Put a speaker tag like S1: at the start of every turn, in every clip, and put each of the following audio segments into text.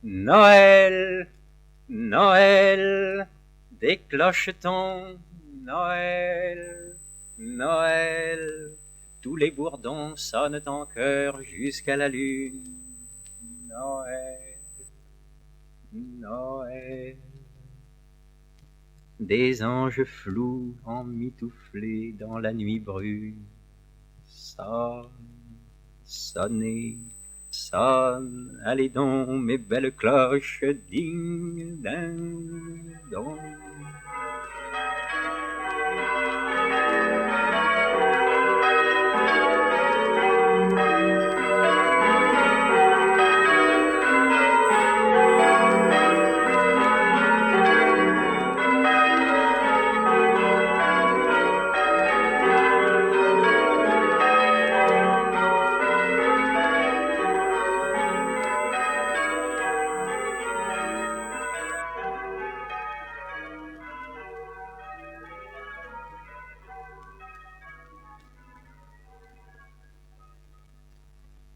S1: Noël, Noël, des clochetons, Noël, Noël, tous les bourdons sonnent en chœur jusqu'à la lune. Noël, Noël, des anges flous emmitouflés dans la nuit brune. Sonne, sonnez, sonne, allez donc mes belles cloches, ding, ding, dong.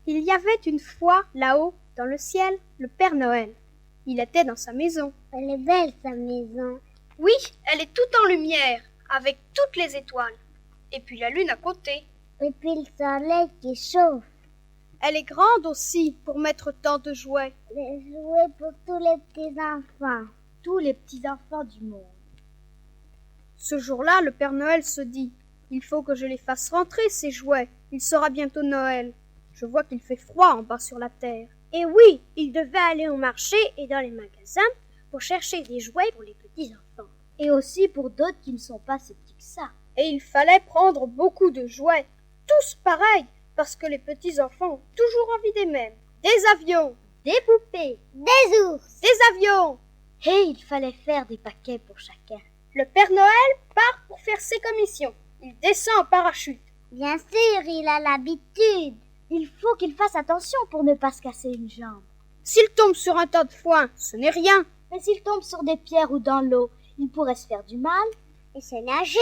S2: Il y avait une fois, là-haut, dans le ciel, le Père Noël. Il était dans sa maison.
S3: Elle est belle, sa maison.
S2: Oui, elle est toute en lumière, avec toutes les étoiles. Et puis la lune à côté.
S3: Et puis le soleil qui chauffe.
S2: Elle est grande aussi, pour mettre tant de jouets.
S3: Les jouets pour tous les petits-enfants.
S2: Tous les petits-enfants du monde. Ce jour-là, le Père Noël se dit « Il faut que je les fasse rentrer, ces jouets. Il sera bientôt Noël. Je vois qu'il fait froid en bas sur la terre. »
S3: Et oui, il devait aller au marché et dans les magasins pour chercher des jouets pour les petits-enfants. Et aussi pour d'autres qui ne sont pas si petits que ça.
S2: Et il fallait prendre beaucoup de jouets, tous pareils, parce que les petits-enfants ont toujours envie des mêmes. Des avions,
S3: des poupées, des ours,
S2: des avions.
S3: Et il fallait faire des paquets pour chacun.
S2: Le Père Noël part pour faire ses commissions. Il descend en parachute.
S3: Bien sûr, il a l'habitude. Il faut qu'il fasse attention pour ne pas se casser une jambe.
S2: S'il tombe sur un tas de foin, ce n'est rien.
S3: Mais s'il tombe sur des pierres ou dans l'eau, il pourrait se faire du mal. Et se nager.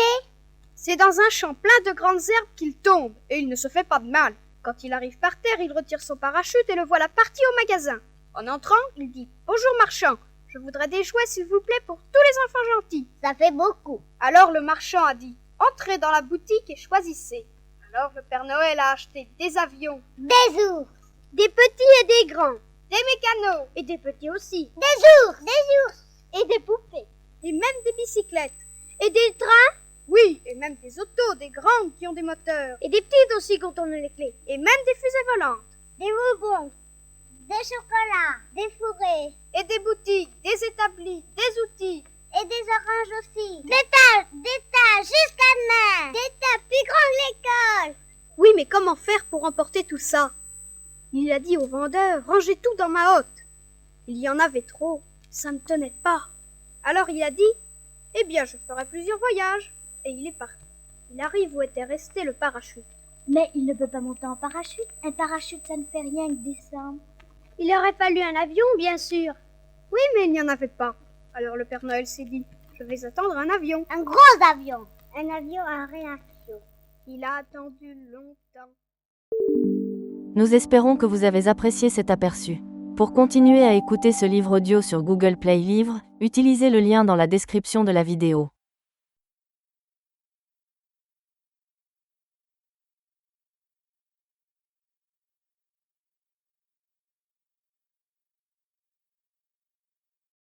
S2: C'est dans un champ plein de grandes herbes qu'il tombe, et il ne se fait pas de mal. Quand il arrive par terre, il retire son parachute et le voilà parti au magasin. En entrant, il dit « Bonjour marchand, je voudrais des jouets s'il vous plaît pour tous les enfants gentils. »
S3: Ça fait beaucoup.
S2: Alors le marchand a dit « Entrez dans la boutique et choisissez. » Alors le Père Noël a acheté des avions,
S3: des ours,
S2: des petits et des grands, des mécanos
S3: et des petits aussi, des ours
S2: et des poupées, et même des bicyclettes, et des trains, oui, et même des autos, des grandes qui ont des moteurs,
S3: et des petites aussi quand on a les clés,
S2: et même des fusées volantes,
S3: des bonbons, des chocolats, des fourrés,
S2: et des boutiques, des établis, des outils,
S3: et des oranges aussi, des tas jusqu'à demain, des tas plus grands que l'école.
S2: Oui, mais comment faire pour emporter tout ça? Il a dit au vendeur, rangez tout dans ma hotte. Il y en avait trop, ça ne tenait pas. Alors il a dit, eh bien je ferai plusieurs voyages. Et il est parti. Il arrive où était resté le parachute.
S3: Mais il ne peut pas monter en parachute. Un parachute, ça ne fait rien que descendre.
S2: Il aurait fallu un avion, bien sûr. Oui, mais il n'y en avait pas. Alors le Père Noël s'est dit, je vais attendre un avion.
S3: Un gros avion. Un avion à réaction.
S2: Il a attendu longtemps.
S4: Nous espérons que vous avez apprécié cet aperçu. Pour continuer à écouter ce livre audio sur Google Play Livres, utilisez le lien dans la description de la vidéo.